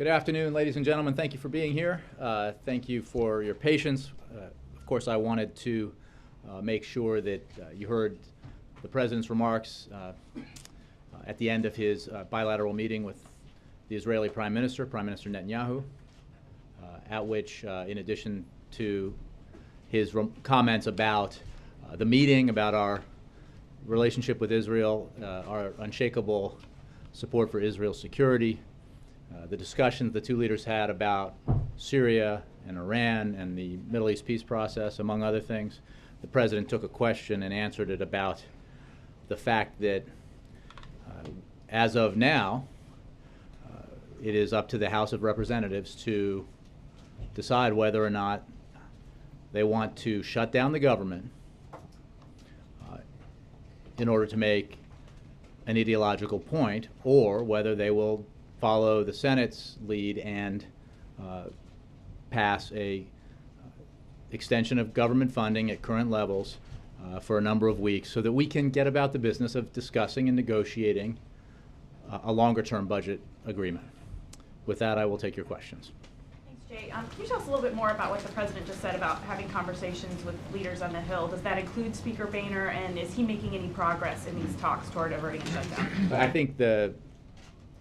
Good afternoon, ladies and gentlemen. Thank you for being here. Thank you for your patience. Of course, I wanted to make sure that you heard the President's remarks at the end of his bilateral meeting with the Israeli Prime Minister Netanyahu, at which, in addition to his comments about the meeting, about our relationship with Israel, our unshakable support for Israel's security, the discussions the two leaders had about Syria and Iran and the Middle East peace process, among other things, the President took a question and answered it about the fact that as of now, it is up to the House of Representatives to decide whether or not they want to shut down the government in order to make an ideological point, or whether they will follow the Senate's lead and pass a extension of government funding at current levels for a number of weeks so that we can get about the business of discussing and negotiating a longer-term budget agreement. With that, I will take your questions. Thanks, Jay. Can you tell us a little bit more about what the President just said about having conversations with leaders on the Hill? Does that include Speaker Boehner, and is he making any progress in these talks toward averting a shutdown? I think the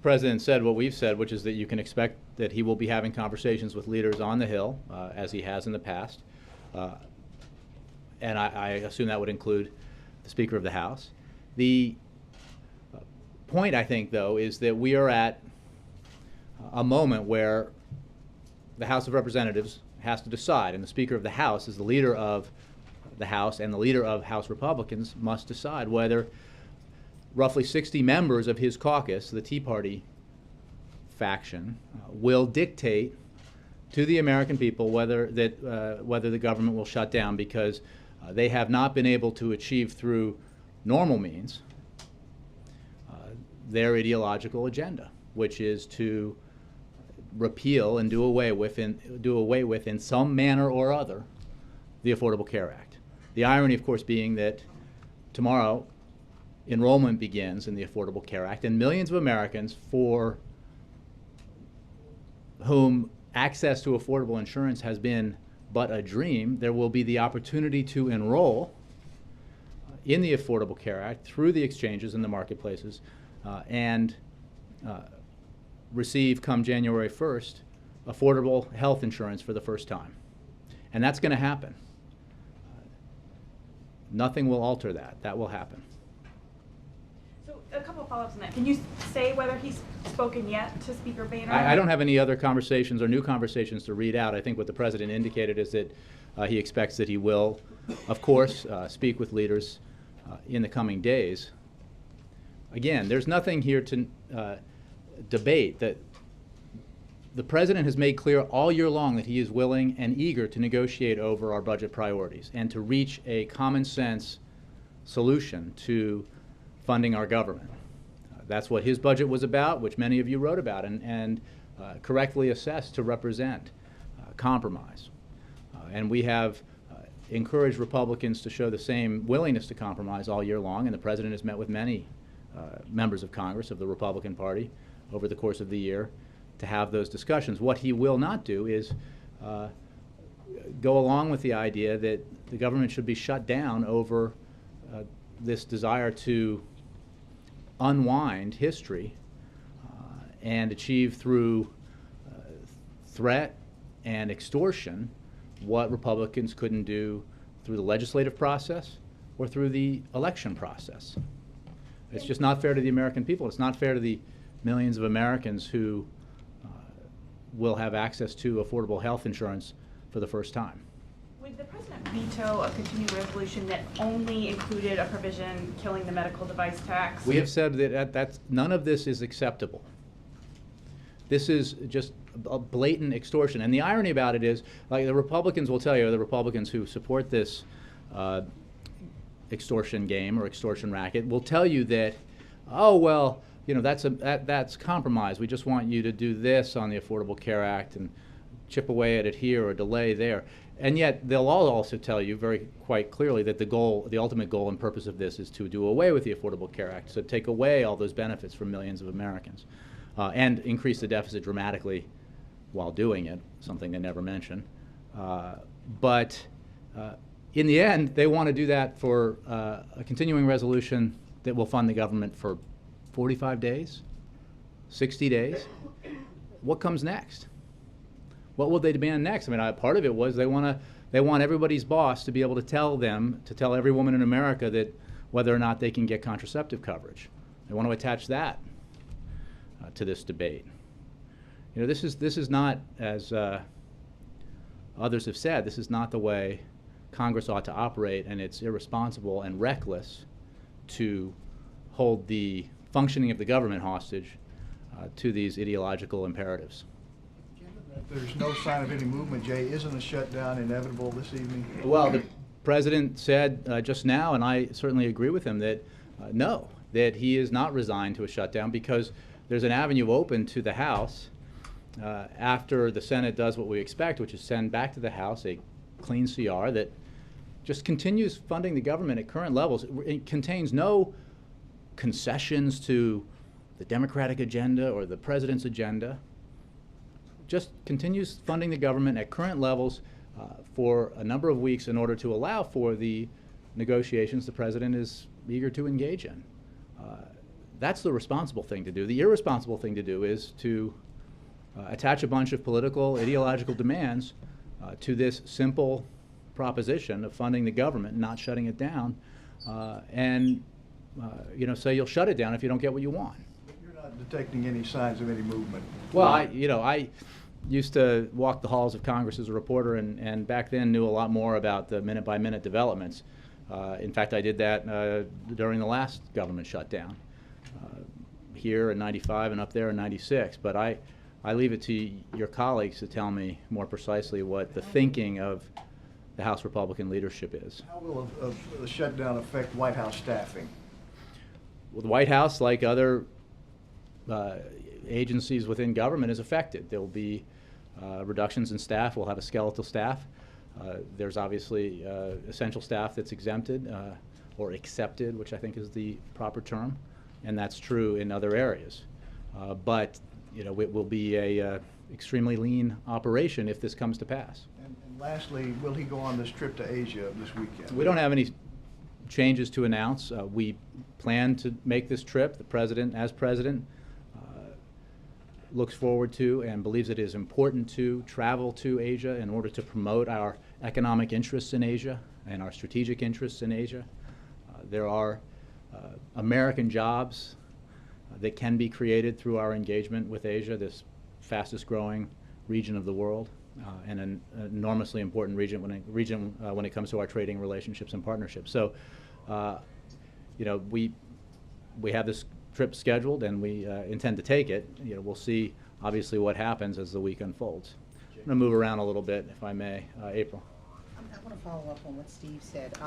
President said what we've said, which is that you can expect that he will be having conversations with leaders on the Hill, as he has in the past. And I assume that would include the Speaker of the House. The point, I think, though, is that we are at a moment where the House of Representatives has to decide, and the Speaker of the House, as the leader of the House and the leader of House Republicans, must decide whether roughly 60 members of his caucus, the Tea Party faction, will dictate to the American people whether the government will shut down, because they have not been able to achieve through normal means their ideological agenda, which is to repeal and do away with in some manner or other the Affordable Care Act. The irony, of course, being that tomorrow enrollment begins in the Affordable Care Act, and millions of Americans for whom access to affordable insurance has been but a dream, there will be the opportunity to enroll in the Affordable Care Act through the exchanges and the marketplaces and receive, come January 1st, affordable health insurance for the first time. And that's going to happen. Nothing will alter that. That will happen. So a couple of follow-ups on that. Can you say whether he's spoken yet to Speaker Boehner? I don't have any other conversations or new conversations to read out. I think what the President indicated is that he expects that he will, of course, speak with leaders in the coming days. Again, there's nothing here to debate. That the President has made clear all year long that he is willing and eager to negotiate over our budget priorities and to reach a common sense solution to funding our government. That's what his budget was about, which many of you wrote about and correctly assessed to represent compromise. And we have encouraged Republicans to show the same willingness to compromise all year long, and the President has met with many members of Congress of the Republican Party over the course of the year to have those discussions. What he will not do is go along with the idea that the government should be shut down over this desire to unwind history and achieve through threat and extortion what Republicans couldn't do through the legislative process or through the election process. It's just not fair to the American people. It's not fair to the millions of Americans who will have access to affordable health insurance for the first time. Would the President veto a continuing resolution that only included a provision killing the medical device tax? We have said that none of this is acceptable. This is just a blatant extortion. And the irony about it is, like the Republicans will tell you, the Republicans who support this extortion game or extortion racket will tell you that, oh, well, you know, that's compromise. We just want you to do this on the Affordable Care Act and chip away at it here or delay there. And yet they'll all also tell you quite clearly that the ultimate goal and purpose of this is to do away with the Affordable Care Act, so take away all those benefits from millions of Americans. and increase the deficit dramatically while doing it, something they never mention. But in the end, they want to do that for a continuing resolution that will fund the government for 45 days, 60 days. What comes next? What will they demand next? I mean, part of it was they want everybody's boss to be able to tell every woman in America that whether or not they can get contraceptive coverage. They want to attach that to this debate. You know, this is not, as others have said, this is not the way Congress ought to operate, and it's irresponsible and reckless to hold the functioning of the government hostage to these ideological imperatives. There's no sign of any movement, Jay. Isn't a shutdown inevitable this evening? Well, the President said just now, and I certainly agree with him, that no, that he is not resigned to a shutdown because there's an avenue open to the House after the Senate does what we expect, which is send back to the House a clean CR that just continues funding the government at current levels. It contains no concessions to the Democratic agenda or the President's agenda. Just continues funding the government at current levels for a number of weeks in order to allow for the negotiations the President is eager to engage in. That's the responsible thing to do. The irresponsible thing to do is to attach a bunch of political, ideological demands to this simple proposition of funding the government, not shutting it down, and say you'll shut it down if you don't get what you want. You're not detecting any signs of any movement. Well, I used to walk the halls of Congress as a reporter, and back then knew a lot more about the minute-by-minute developments. In fact, I did that during the last government shutdown, here in '95 and up there in '96. But I leave it to your colleagues to tell me more precisely what the thinking of the House Republican leadership is. How will the shutdown affect White House staffing? Well, the White House, like other agencies within government, is affected. There will be reductions in staff. We'll have a skeletal staff. There's obviously essential staff that's exempted or accepted, which I think is the proper term, and that's true in other areas. But it will be a extremely lean operation if this comes to pass. And lastly, will he go on this trip to Asia this weekend? We don't have any changes to announce. We plan to make this trip. The President, as President, looks forward to and believes it is important to travel to Asia in order to promote our economic interests in Asia and our strategic interests in Asia. There are American jobs that can be created through our engagement with Asia, this fastest growing region of the world, and an enormously important region when it comes to our trading relationships and partnerships. So, we have this trip scheduled, and we intend to take it. We'll see, obviously, what happens as the week unfolds. I'm going to move around a little bit, if I may. April. I want to follow up on what Steve said.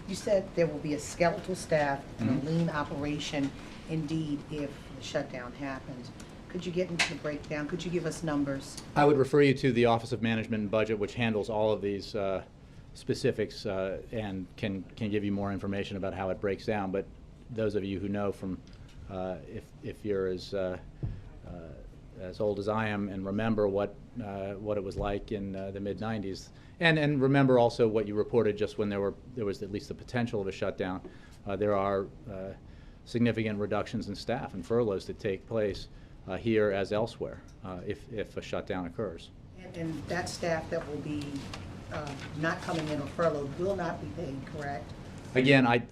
You said there will be a skeletal staff and a lean operation, indeed, if the shutdown happens. Could you get into the breakdown? Could you give us numbers? I would refer you to the Office of Management and Budget, which handles all of these specifics and can give you more information about how it breaks down. But those of you who know from if you're as old as I am and remember what it was like in the mid-'90s, and remember also what you reported just when there was at least the potential of a shutdown, there are significant reductions in staff and furloughs that take place here as elsewhere if a shutdown occurs. And that staff that will be not coming in or furloughed will not be paid, correct? Again,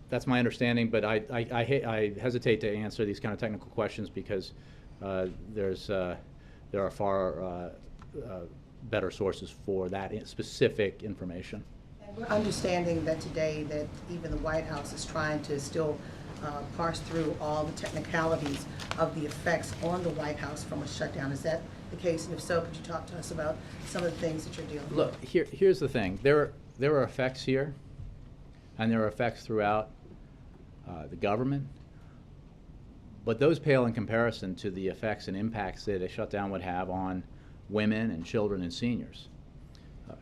that's my understanding, but I hesitate to answer these kind of technical questions because there are far better sources for that specific information. And we're understanding that today that even the White House is trying to still parse through all the technicalities of the effects on the White House from a shutdown. Is that the case? And if so, could you talk to us about some of the things that you're dealing with? Look, here's the thing. There are effects here, and there are effects throughout the government, but those pale in comparison to the effects and impacts that a shutdown would have on women and children and seniors.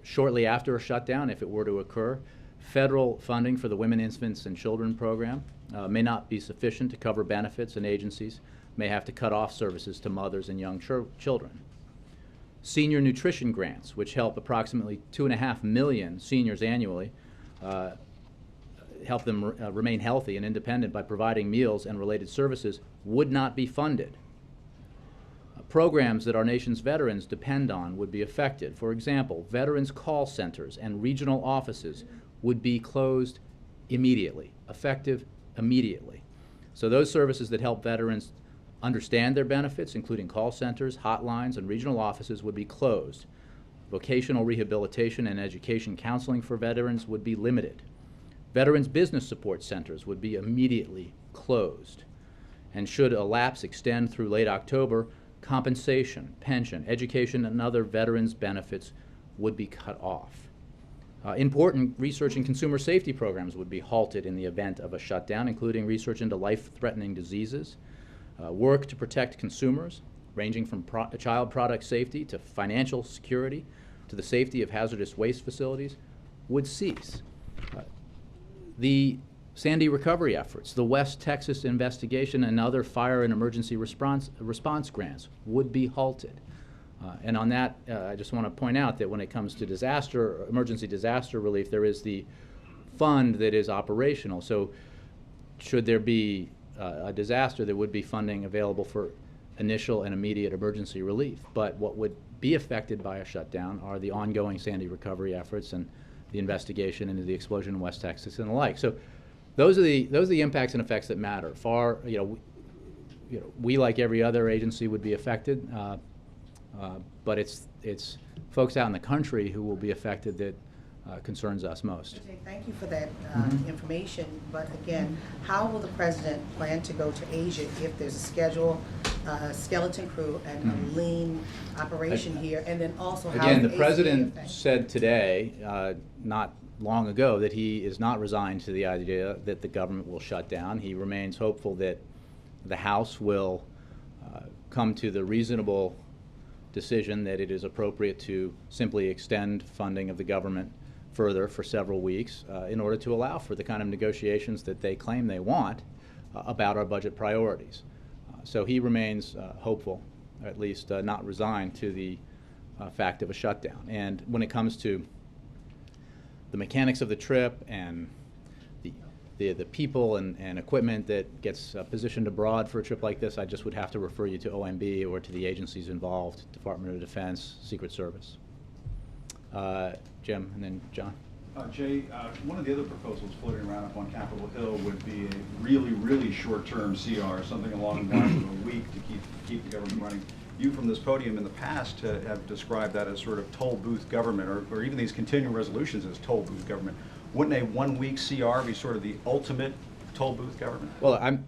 Shortly after a shutdown, if it were to occur, federal funding for the Women, Infants, and Children program may not be sufficient to cover benefits and agencies may have to cut off services to mothers and young children. Senior nutrition grants, which help approximately 2.5 million seniors annually, help them remain healthy and independent by providing meals and related services, would not be funded. Programs that our nation's veterans depend on would be affected. For example, veterans call centers and regional offices would be closed immediately, effective immediately. So those services that help veterans understand their benefits, including call centers, hotlines, and regional offices, would be closed. Vocational rehabilitation and education counseling for veterans would be limited. Veterans business support centers would be immediately closed. And should a lapse extend through late October, compensation, pension, education, and other veterans' benefits would be cut off. Important research and consumer safety programs would be halted in the event of a shutdown, including research into life-threatening diseases, work to protect consumers, ranging from child product safety to financial security to the safety of hazardous waste facilities, would cease. The Sandy recovery efforts, the West Texas investigation, and other fire and emergency response grants would be halted. And on that, I just want to point out that when it comes to emergency disaster relief, there is the fund that is operational. So should there be a disaster, there would be funding available for initial and immediate emergency relief. But what would be affected by a shutdown are the ongoing Sandy recovery efforts and the investigation into the explosion in West Texas and the like. So those are the impacts and effects that matter. We, like every other agency, would be affected, but it's folks out in the country who will be affected that concerns us most. Okay, thank you for that information. But again, how will the president plan to go to Asia if there's a schedule, skeleton crew, and a lean operation here, and then also how Again, the ACA president affect- said today, not long ago, that he is not resigned to the idea that the government will shut down. He remains hopeful that the House will come to the reasonable decision that it is appropriate to simply extend funding of the government further for several weeks in order to allow for the kind of negotiations that they claim they want about our budget priorities. So he remains hopeful, or at least not resigned to the fact of a shutdown. And when it comes to the mechanics of the trip and the people and equipment that gets positioned abroad for a trip like this, I just would have to refer you to OMB or to the agencies involved, Department of Defense, Secret Service. Jim, and then John. Jay, one of the other proposals floating around up on Capitol Hill would be a really, really short-term CR, something along the lines of a week to keep the government running. You, from this podium in the past, have described that as sort of toll booth government, or even these continuing resolutions as toll booth government. Wouldn't a 1 week CR be sort of the ultimate toll booth government? Well, I'm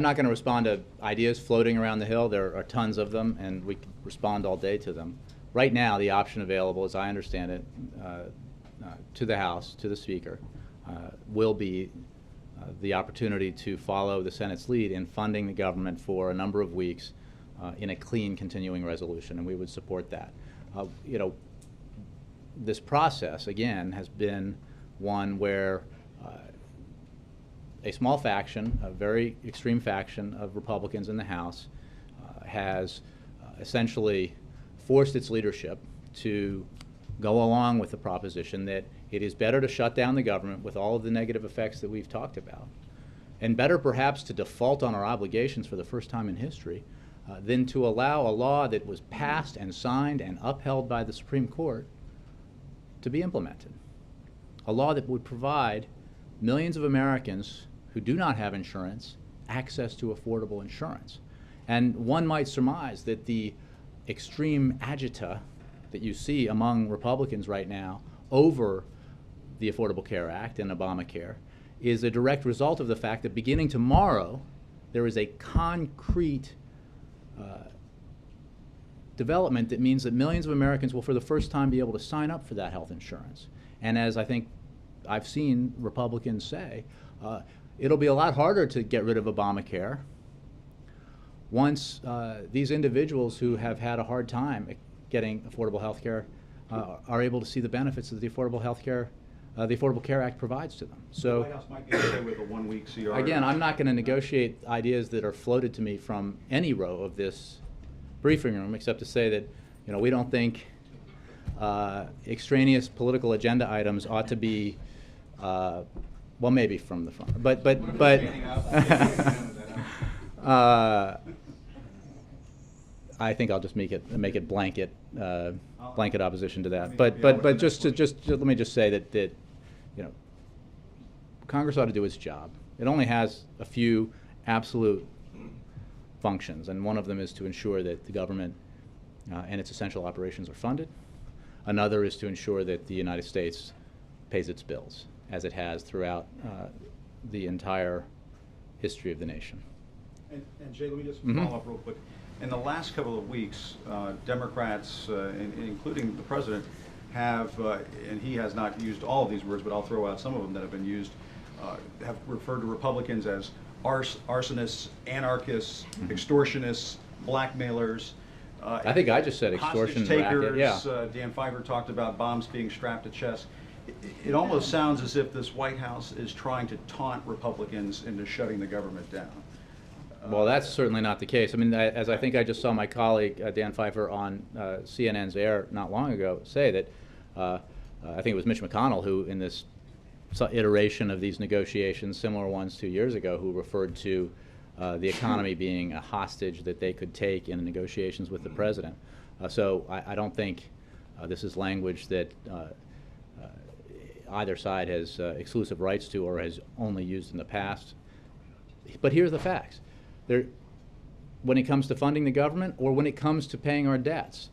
not going to respond to ideas floating around the Hill. There are tons of them, and we can respond all day to them. Right now, the option available, as I understand it, to the House, to the Speaker, will be the opportunity to follow the Senate's lead in funding the government for a number of weeks in a clean continuing resolution, and we would support that. This process, again, has been one where a small faction, a very extreme faction of Republicans in the House, has essentially forced its leadership to go along with the proposition that it is better to shut down the government with all of the negative effects that we've talked about, and better perhaps to default on our obligations for the first time in history than to allow a law that was passed and signed and upheld by the Supreme Court to be implemented. A law that would provide millions of Americans who do not have insurance access to affordable insurance. And one might surmise that the extreme agita that you see among Republicans right now over the Affordable Care Act and Obamacare is a direct result of the fact that beginning tomorrow, there is a concrete development that means that millions of Americans will for the first time be able to sign up for that health insurance. And as I think I've seen Republicans say, it'll be a lot harder to get rid of Obamacare once these individuals who have had a hard time getting affordable health care are able to see the benefits that the Affordable Health Care the Affordable Care Act provides to them. The So. White House might get away with a one-week CR. Again, I'm not going to negotiate ideas that are floated to me from any row of this briefing room, except to say that, we don't think extraneous political agenda items ought to be, well, maybe from the front, but I think I'll just make it blanket opposition to that. But just let me just say that Congress ought to do its job. It only has a few absolute functions, and one of them is to ensure that the government and its essential operations are funded. Another is to ensure that the United States pays its bills, as it has throughout the entire history of the nation. And Jay, let me just follow up real quick. In the last couple of weeks, Democrats, including the president, have, and he has not used all of these words, but I'll throw out some of them that have been used, have referred to Republicans as arsonists, anarchists, extortionists, blackmailers. I think I just said extortion hostage racket, takers. yeah. Dan Pfeiffer talked about bombs being strapped to chests. It almost sounds as if this White House is trying to taunt Republicans into shutting the government down. Well, that's certainly not the case. I mean, as I think I just saw my colleague Dan Pfeiffer on CNN's air not long ago say that I think it was Mitch McConnell who, in this iteration of these negotiations, similar ones 2 years ago, who referred to the economy being a hostage that they could take in the negotiations with the president. So I don't think this is language that either side has exclusive rights to or has only used in the past. But here's the facts. When it comes to funding the government or when it comes to paying our debts,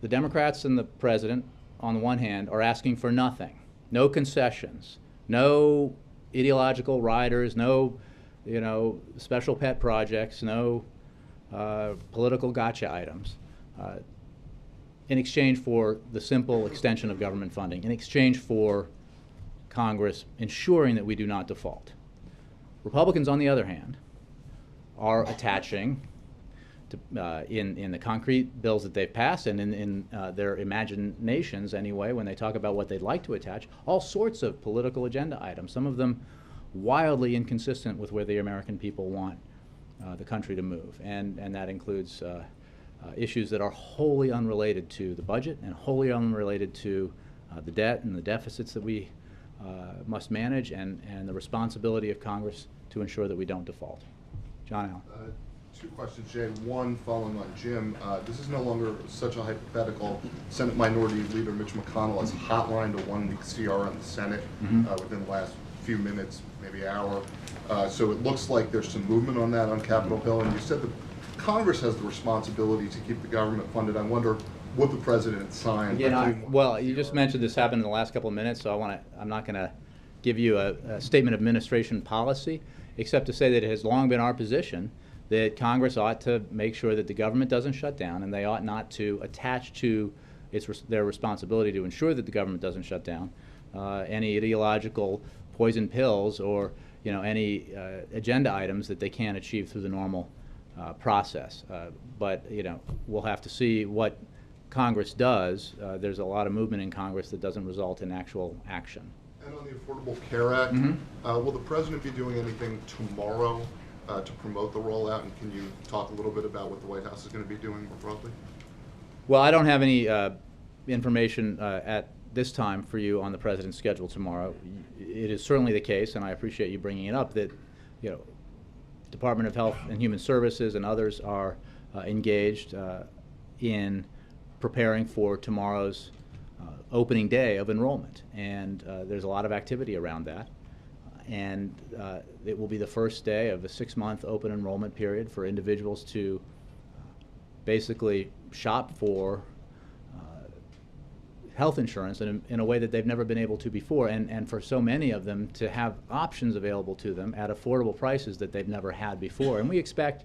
the Democrats and the president, on the one hand, are asking for nothing. No concessions, no ideological riders, no special pet projects, no political gotcha items, in exchange for the simple extension of government funding, in exchange for Congress ensuring that we do not default. Republicans, on the other hand, are attaching to, in the concrete bills that they've passed and in their imaginations anyway, when they talk about what they'd like to attach, all sorts of political agenda items, some of them wildly inconsistent with where the American people want the country to move. And that includes issues that are wholly unrelated to the budget and wholly unrelated to the debt and the deficits that we must manage and the responsibility of Congress to ensure that we don't default. John Allen. Two questions, Jay. One, following on Jim, this is no longer such a hypothetical. Senate Minority Leader Mitch McConnell has hotlined a one-week CR in the Senate within the last few minutes, maybe hour. So it looks like there's some movement on that on Capitol Hill. And you said that Congress has the responsibility to keep the government funded. I wonder, would the president sign? Well, you just mentioned this happened in the last couple of minutes, so I'm not going to give you a statement of administration policy, except to say that it has long been our position that Congress ought to make sure that the government doesn't shut down, and they ought not to attach to their responsibility to ensure that the government doesn't shut down any ideological poison pills or any agenda items that they can't achieve through the normal process. But we'll have to see what Congress does. There's a lot of movement in Congress that doesn't result in actual action. And on the Affordable Care Act, will the president be doing anything tomorrow to promote the rollout? And can you talk a little bit about what the White House is going to be doing more broadly? Well, I don't have any information at this time for you on the president's schedule tomorrow. It is certainly the case, and I appreciate you bringing it up, that Department of Health and Human Services and others are engaged in preparing for tomorrow's opening day of enrollment, and there's a lot of activity around that. And it will be the first day of a 6-month open enrollment period for individuals to basically shop for health insurance in a way that they've never been able to before, and for so many of them to have options available to them at affordable prices that they've never had before. And we expect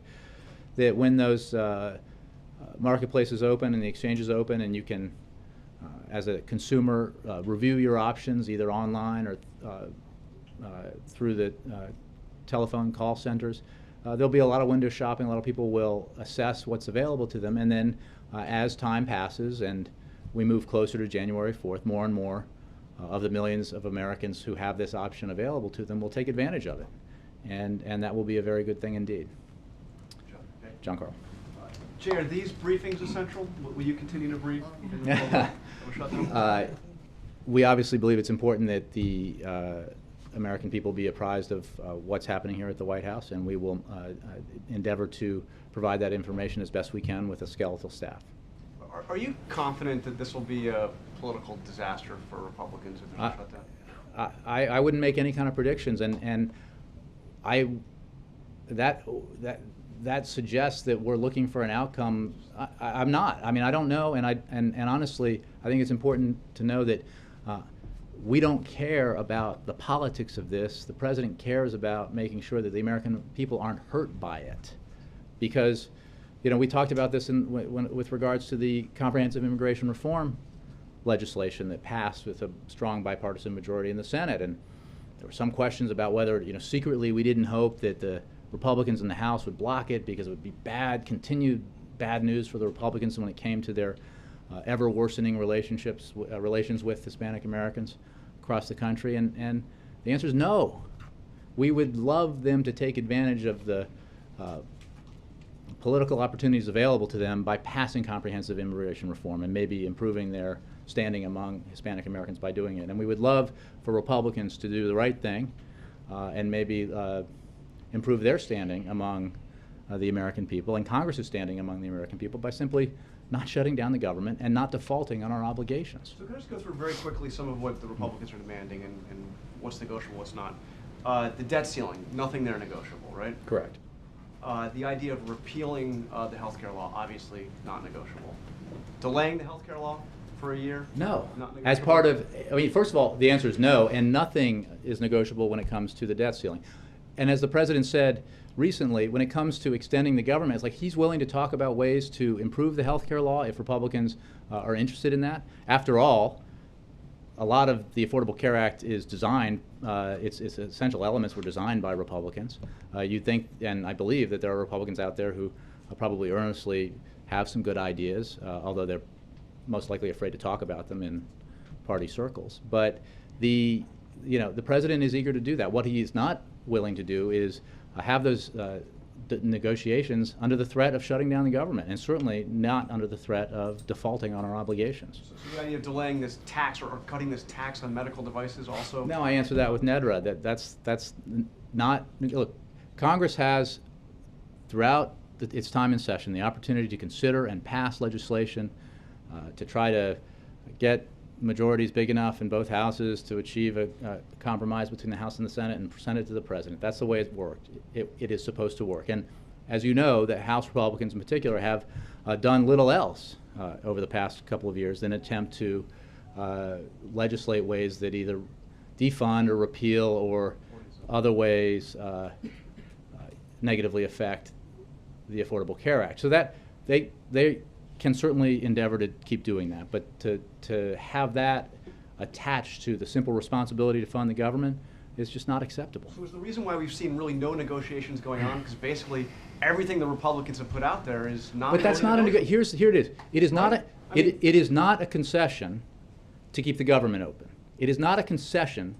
that when those marketplaces open and the exchanges open, and you can, as a consumer, review your options either online or through the telephone call centers, there'll be a lot of window shopping. A lot of people will assess what's available to them, and then as time passes and we move closer to January 4th, more and more of the millions of Americans who have this option available to them will take advantage of it. And that will be a very good thing indeed. John Carl. Jay, are these briefings essential? Will you continue to brief? We obviously believe it's important that the American people be apprised of what's happening here at the White House, and we will endeavor to provide that information as best we can with a skeletal staff. Are you confident that this will be a political disaster for Republicans if there's a shutdown? I wouldn't make any kind of predictions, and that suggests that we're looking for an outcome. I'm not. I mean, I don't know, and honestly, I think it's important to know that we don't care about the politics of this. The president cares about making sure that the American people aren't hurt by it, because, you know, we talked about this with regards to the comprehensive immigration reform legislation that passed with a strong bipartisan majority in the Senate, and there were some questions about whether, you know, secretly we didn't hope that the Republicans in the House would block it because it would be continued bad news for the Republicans when it came to their ever worsening relations with Hispanic Americans across the country, and the answer is no. We would love them to take advantage of the political opportunities available to them by passing comprehensive immigration reform and maybe improving their standing among Hispanic Americans by doing it. And we would love for Republicans to do the right thing and maybe improve their standing among the American people and Congress's standing among the American people by simply not shutting down the government and not defaulting on our obligations. So can I just go through very quickly some of what the Republicans are demanding and what's negotiable, what's not? The debt ceiling, nothing there negotiable, right? Correct. The idea of repealing the health care law, obviously not negotiable. Delaying the health care law for a year? No. Not negotiable? As part of, I mean, first of all, the answer is no, and nothing is negotiable when it comes to the debt ceiling. And as the president said recently, when it comes to extending the government, it's like he's willing to talk about ways to improve the health care law if Republicans are interested in that. After all, a lot of the Affordable Care Act is designed, its essential elements were designed by Republicans. You think, and I believe that there are Republicans out there who probably earnestly have some good ideas, although they're most likely afraid to talk about them in party circles. But the president is eager to do that. What he is not willing to do is have those negotiations under the threat of shutting down the government, and certainly not under the threat of defaulting on our obligations. So the idea of delaying this tax or cutting this tax on medical devices also? No, I answer that with NEDRA. That's not, look, Congress has, throughout its time in session, the opportunity to consider and pass legislation to try to get majorities big enough in both houses to achieve a compromise between the House and the Senate and present it to the president. That's the way it worked. It is supposed to work. And as you know, the House Republicans in particular have done little else over the past couple of years than attempt to legislate ways that either defund or repeal or other ways negatively affect the Affordable Care Act. So that they can certainly endeavor to keep doing that, but to have that attached to the simple responsibility to fund the government is just not acceptable. So is the reason why we've seen really no negotiations going on because basically everything the Republicans have put out there is not. But that's not a here it is. It is not it is not a concession to keep the government open. It is not a concession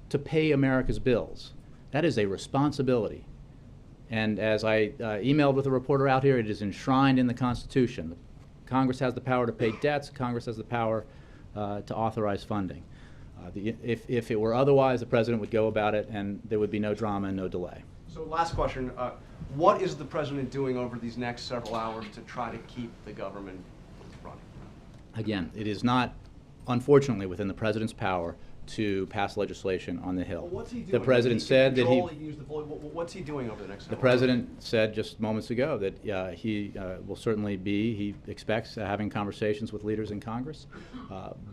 to pay America's bills. That is a responsibility. And as I emailed with a reporter out here, it is enshrined in the Constitution. Congress has the power to pay debts. Congress has the power to authorize funding. If it were otherwise, the president would go about it, and there would be no drama and no delay. So last question, what is the president doing over these next several hours to try to keep the government running? Again, it is not, unfortunately, within the president's power to pass legislation on the Hill. Well, what's he doing? The president said that what's he doing over the next? The president said just moments ago that he will certainly be. He expects having conversations with leaders in Congress,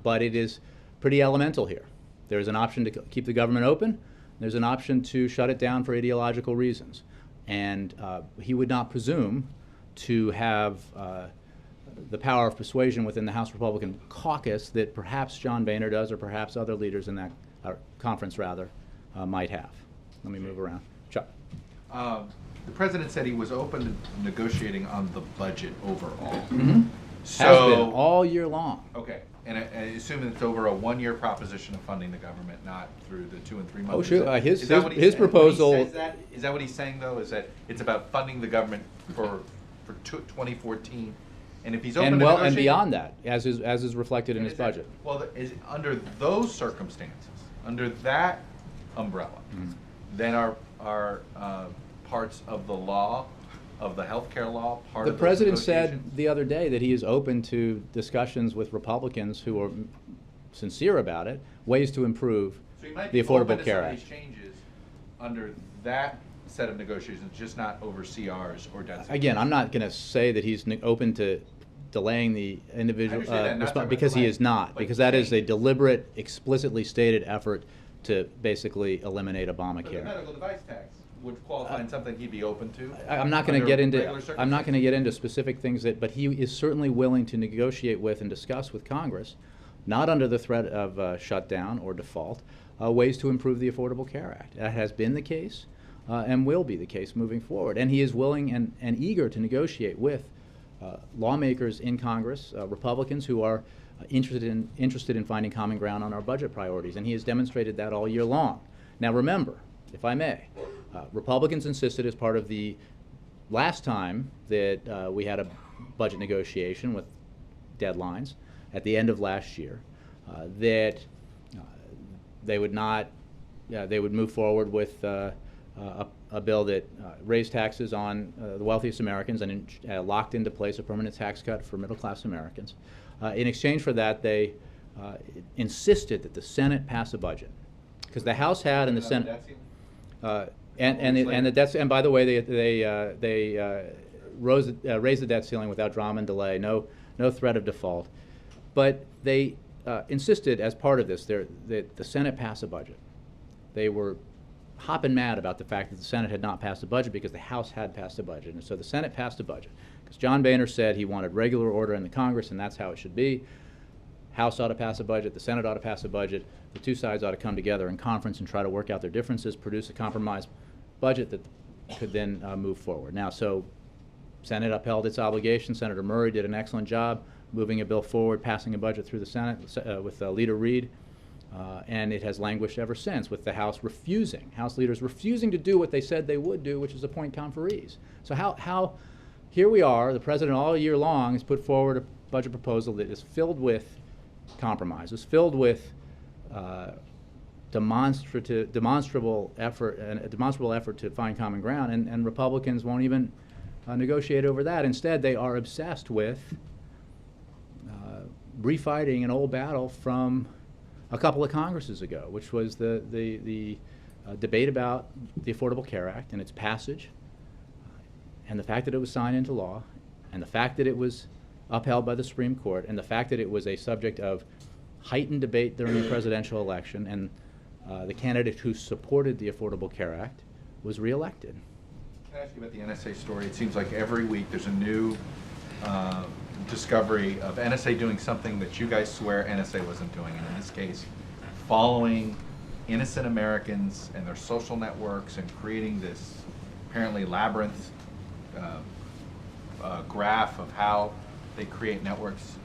but it is pretty elemental here. There's an option to keep the government open. There's an option to shut it down for ideological reasons, and he would not presume to have the power of persuasion within the House Republican caucus that perhaps John Boehner does, or perhaps other leaders in that conference, rather, might have. Let me move around. Chuck. The president said he was open to negotiating on the budget overall. Mm-hmm. Has So been all year long. Okay, and I assume it's over a one-year proposition of funding the government, not through the 2 and 3 months. Oh, sure. Is that what he's His saying? When he proposal. says that, is that what he's saying though? Is that it's about funding the government for 2014, and if he's open And to well, negotiating, and beyond that, as is reflected in and his is that- budget. Well, is under those circumstances, under that umbrella, then are parts of the law, of the healthcare law, part The of those president said negotiations? the other day that he is open to discussions with Republicans who are sincere about it, ways to improve So you might the be open Affordable to Care some of Act. these changes under that set of negotiations, just not over CRs or debt. Again, I'm not going to say that he's open to delaying the individual understand that, not talking about because he delay, is not, but because that is a change. deliberate, explicitly stated effort to basically eliminate But the Obamacare. medical device tax would qualify in something he'd be open to? I'm not going to under get into, regular I'm not going to circumstances? get into specific things that, but he is certainly willing to negotiate with and discuss with Congress, not under the threat of shutdown or default, ways to improve the Affordable Care Act. That has been the case and will be the case moving forward. And he is willing and eager to negotiate with lawmakers in Congress, Republicans who are interested in finding common ground on our budget priorities. And he has demonstrated that all year long. Now remember, if I may, Republicans insisted as part of the last time that we had a budget negotiation with deadlines at the end of last year, that they would not, they would move forward with a bill that raised taxes on the wealthiest Americans and locked into place a permanent tax cut for middle-class Americans. In exchange for that, they insisted that the Senate pass a budget, because the House had and the Senate. And the debt, and by the way, they raised the debt ceiling without drama and delay, no threat of default, but they insisted as part of this that the Senate pass a budget. They were hopping mad about the fact that the Senate had not passed a budget because the House had passed a budget, and so the Senate passed a budget because John Boehner said he wanted regular order in the Congress, and that's how it should be. House ought to pass a budget, the Senate ought to pass a budget, the two sides ought to come together in conference and try to work out their differences, produce a compromise budget that could then move forward. Now, so Senate upheld its obligation. Senator Murray did an excellent job moving a bill forward, passing a budget through the Senate with Leader Reid, and it has languished ever since with the House leaders refusing to do what they said they would do, which is appoint conferees. So how here we are, the president all year long has put forward a budget proposal that is filled with compromises, filled with demonstrable effort to find common ground, and Republicans won't even negotiate over that. Instead, they are obsessed with refighting an old battle from a couple of Congresses ago, which was the debate about the Affordable Care Act and its passage, and the fact that it was signed into law, and the fact that it was upheld by the Supreme Court, and the fact that it was a subject of heightened debate during the presidential election, and the candidate who supported the Affordable Care Act was reelected. Can I ask you about the NSA story? It seems like every week there's a new discovery of NSA doing something that you guys swear NSA wasn't doing, and in this case, following innocent Americans and their social networks and creating this apparently labyrinth graph of how they create networks.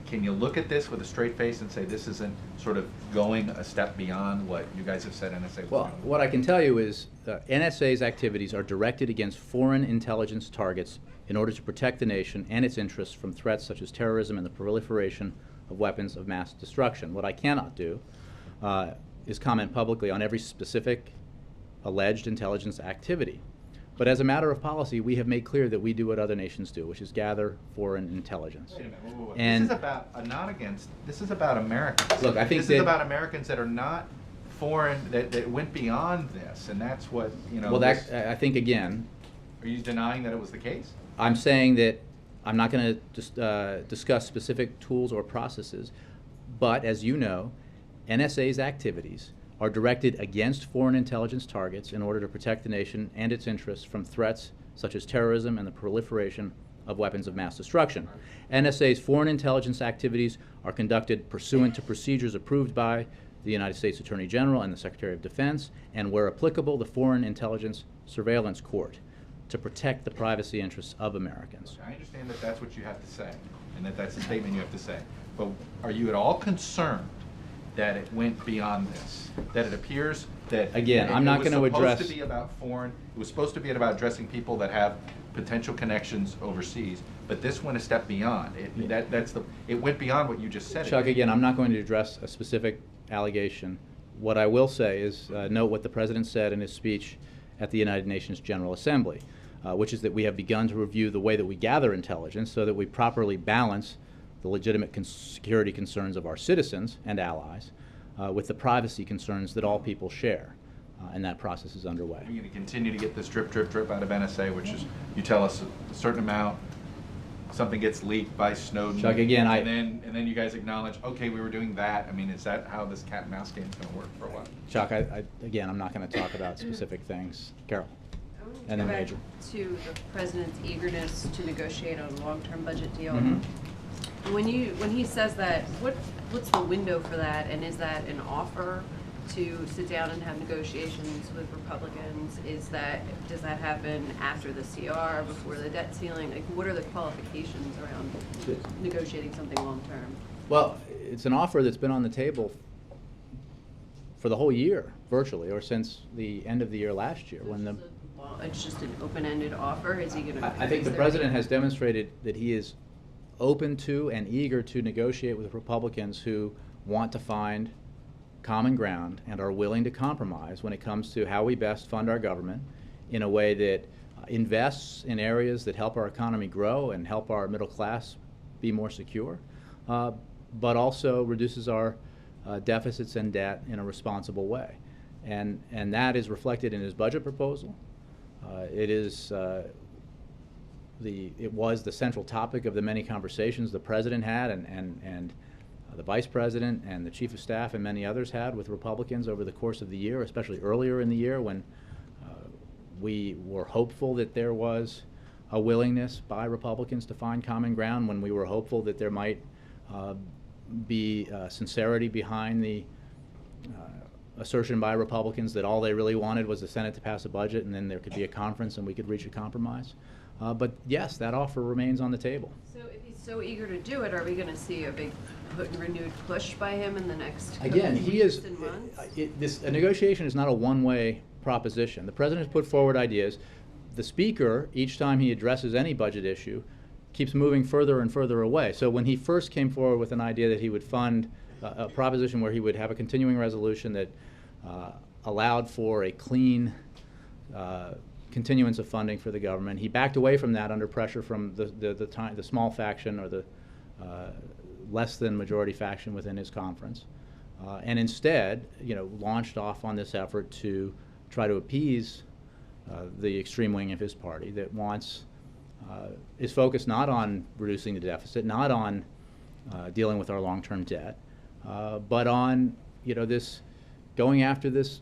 Can you look at this with a straight face and say this isn't sort of going a step beyond what you guys have said NSA was Well, doing? what I can tell you is NSA's activities are directed against foreign intelligence targets in order to protect the nation and its interests from threats such as terrorism and the proliferation of weapons of mass destruction. What I cannot do is comment publicly on every specific alleged intelligence activity. But as a matter of policy, we have made clear that we do what other nations do, which is gather foreign intelligence. Wait a minute, whoa. And this is about not against. This is about Americans. Look, I think this that is about Americans that are not foreign, that went beyond this, and that's what well, this- I think again, are you denying that it was the case? I'm saying that I'm not going to just discuss specific tools or processes, but as you know, NSA's activities are directed against foreign intelligence targets in order to protect the nation and its interests from threats such as terrorism and the proliferation of weapons of mass destruction. NSA's foreign intelligence activities are conducted pursuant to procedures approved by the United States Attorney General and the Secretary of Defense, and where applicable, the Foreign Intelligence Surveillance Court. to protect the privacy interests of Americans. I understand that that's what you have to say, and that that's a statement you have to say. But are you at all concerned that it went beyond this? That it appears that Again, I'm not going to address. It was supposed to be about foreign. It was supposed to be about addressing people that have potential connections overseas. But this went a step beyond. It went beyond what you just said. Chuck, again, I'm not going to address a specific allegation. What I will say is note what the President said in his speech at the United Nations General Assembly, which is that we have begun to review the way that we gather intelligence so that we properly balance the legitimate security concerns of our citizens and allies with the privacy concerns that all people share. And that process is underway. Are you going to continue to get this drip, drip, drip out of NSA, which is you tell us a certain amount, something gets leaked by Snowden, Chuck, again, and then you guys acknowledge, okay, we were doing that. I mean, is that how this cat and mouse game is going to work for a while? Chuck, again, I'm not going to talk about specific things. Carol. I want to And then go back Major. to the president's eagerness to negotiate on a long-term budget deal. Mhm. When he says that, what's the window for that, and is that an offer to sit down and have negotiations with Republicans? Does that happen after the CR, before the debt ceiling? Like, what are the qualifications around negotiating something long-term? Well, it's an offer that's been on the table for the whole year, virtually, or since the end of the year last year. It's just an open-ended offer? Is he going to? I think the President has demonstrated that he is open to and eager to negotiate with Republicans who want to find common ground and are willing to compromise when it comes to how we best fund our government in a way that invests in areas that help our economy grow and help our middle class be more secure, but also reduces our deficits and debt in a responsible way. And that is reflected in his budget proposal. It was the central topic of the many conversations the President had and the Vice President and the Chief of Staff and many others had with Republicans over the course of the year, especially earlier in the year when we were hopeful that there was a willingness by Republicans to find common ground, when we were hopeful that there might be sincerity behind the assertion by Republicans that all they really wanted was the Senate to pass a budget and then there could be a conference and we could reach a compromise. But yes, that offer remains on the table. So if he's so eager to do it, are we going to see a big renewed push by him in the next Again, he weeks is. and months? A negotiation is not a one-way proposition. The President has put forward ideas. The Speaker, each time he addresses any budget issue, keeps moving further and further away. So when he first came forward with an idea that he would fund a proposition where he would have a continuing resolution that allowed for a clean continuance of funding for the government, he backed away from that under pressure from the small faction or the less than majority faction within his conference, and instead, launched off on this effort to try to appease the extreme wing of his party that is focused not on reducing the deficit, not on dealing with our long-term debt, but on this going after this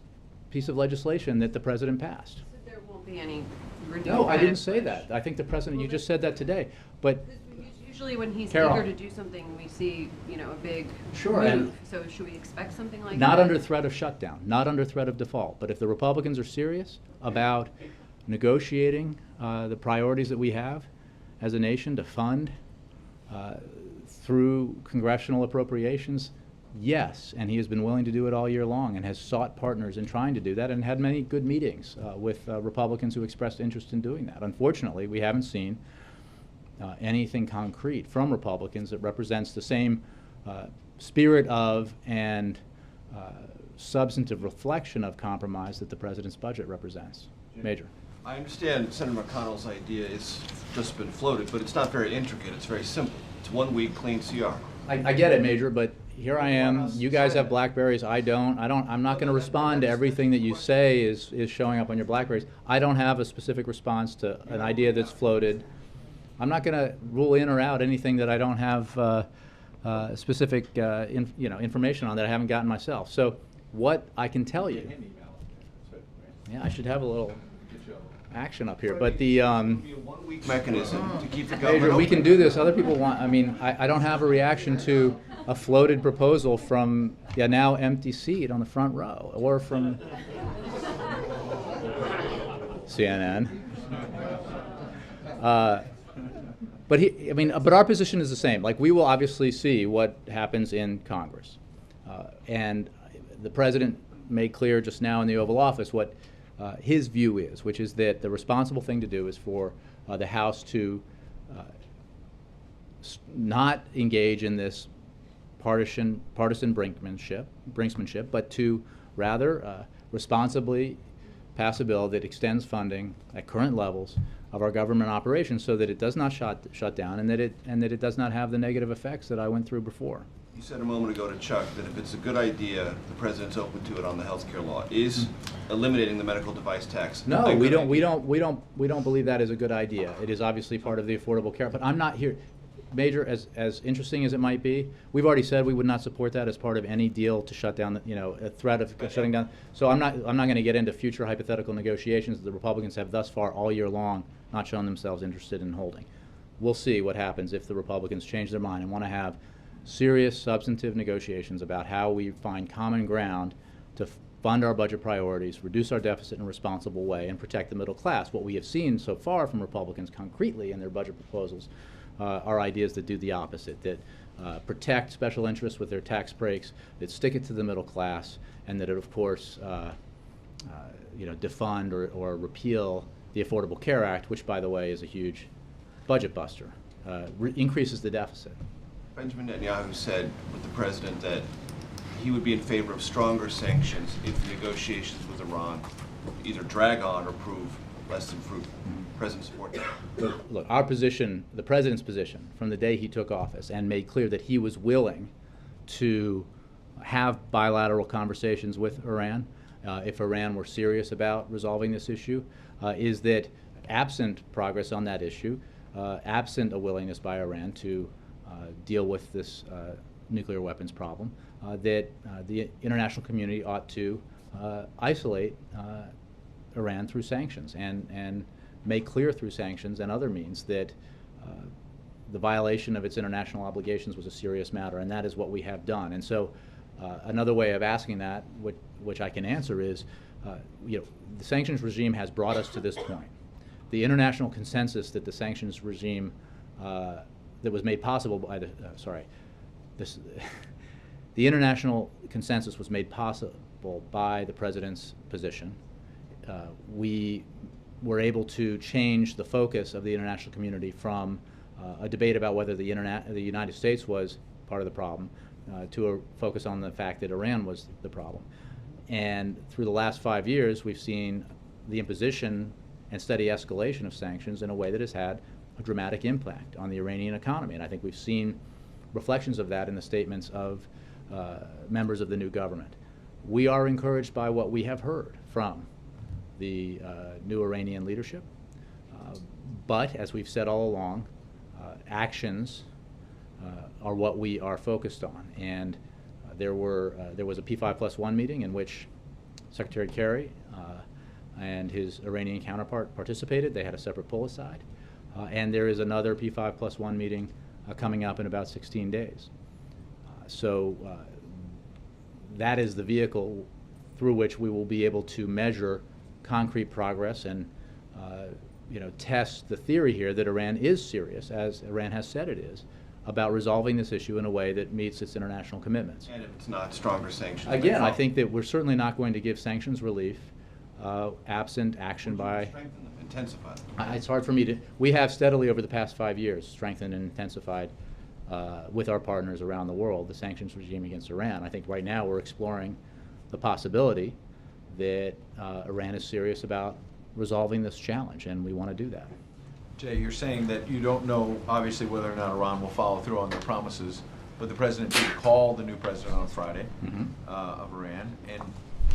piece of legislation that the President passed. So there won't be any renewed No, I didn't say push? that. I think the President, you just said that today, but Usually when he's Carol. eager to do something, we see, a big Sure, and move. So should we expect something like that? not under threat of shutdown, not under threat of default. But if the Republicans are serious about negotiating the priorities that we have as a nation to fund through congressional appropriations, yes, and he has been willing to do it all year long and has sought partners in trying to do that and had many good meetings with Republicans who expressed interest in doing that. Unfortunately, we haven't seen anything concrete from Republicans that represents the same spirit of and substantive reflection of compromise that the President's budget represents. Major. I understand Senator McConnell's idea is just been floated, but it's not very intricate. It's very simple. It's 1 week clean CR. I get it, Major, but here I am. You guys have BlackBerries. I don't. I'm not going to respond to everything that you say is showing up on your BlackBerries. I don't have a specific response to an idea that's floated. I'm not going to rule in or out anything that I don't have specific information on that I haven't gotten myself. So what I can tell you, yeah, I should have a little action up here, but the It would be a 1 week mechanism to keep the government Major, we open. can do this. Other people want. I don't have a reaction to a floated proposal from the now empty seat on the front row, or from CNN. But but our position is the same. Like, we will obviously see what happens in Congress. And the president made clear just now in the Oval Office what his view is, which is that the responsible thing to do is for the House to not engage in this partisan brinksmanship, but to rather responsibly pass a bill that extends funding at current levels of our government operations so that it does not shut down and that it does not have the negative effects that I went through before. You said a moment ago to Chuck that if it's a good idea, the president's open to it on the healthcare law. Is eliminating the medical device tax? No, we don't believe that is a good idea. It is obviously part of the Affordable Care, but I'm not here. Major, as interesting as it might be, we've already said we would not support that as part of any deal to shut down, a threat of shutting down. So I'm not going to get into future hypothetical negotiations that the Republicans have thus far all year long not shown themselves interested in holding. We'll see what happens if the Republicans change their mind and want to have serious substantive negotiations about how we find common ground to fund our budget priorities, reduce our deficit in a responsible way, and protect the middle class. What we have seen so far from Republicans concretely in their budget proposals are ideas that do the opposite, that protect special interests with their tax breaks, that stick it to the middle class, and that, of course, defund or repeal the Affordable Care Act, which, by the way, is a huge budget buster, increases the deficit. Benjamin Netanyahu said with the president that he would be in favor of stronger sanctions if negotiations with Iran either drag on or prove less than fruitful. President support that? Look, our position, the president's position, from the day he took office and made clear that he was willing to have bilateral conversations with Iran, if Iran were serious about resolving this issue, is that absent progress on that issue, absent a willingness by Iran to deal with this nuclear weapons problem, that the international community ought to isolate Iran through sanctions and make clear through sanctions and other means that the violation of its international obligations was a serious matter, and that is what we have done. And so another way of asking that, which I can answer, is the sanctions regime has brought us to this point. The international consensus that the sanctions regime that was made possible by the the international consensus was made possible by the president's position. We were able to change the focus of the international community from a debate about whether the United States was part of the problem to a focus on the fact that Iran was the problem. And through the last 5 years, we've seen the imposition and steady escalation of sanctions in a way that has had a dramatic impact on the Iranian economy. And I think we've seen reflections of that in the statements of members of the new government. We are encouraged by what we have heard from the new Iranian leadership. But as we've said all along, actions are what we are focused on. And there was a P5+1 meeting in which Secretary Kerry and his Iranian counterpart participated. They had a separate pull-aside. And there is another P5+1 meeting coming up in about 16 days. So that is the vehicle through which we will be able to measure concrete progress and test the theory here that Iran is serious, as Iran has said it is, about resolving this issue in a way that meets its international commitments. And if it's not stronger sanctions? Again, I think that we're certainly not going to give sanctions relief absent action by... Strengthen them, intensify them. It's hard for me to... We have steadily over the past 5 years strengthened and intensified with our partners around the world the sanctions regime against Iran. I think right now we're exploring the possibility that Iran is serious about resolving this challenge, and we want to do that. Jay, you're saying that you don't know, obviously, whether or not Iran will follow through on their promises, but the president did call the new president on Friday of Iran and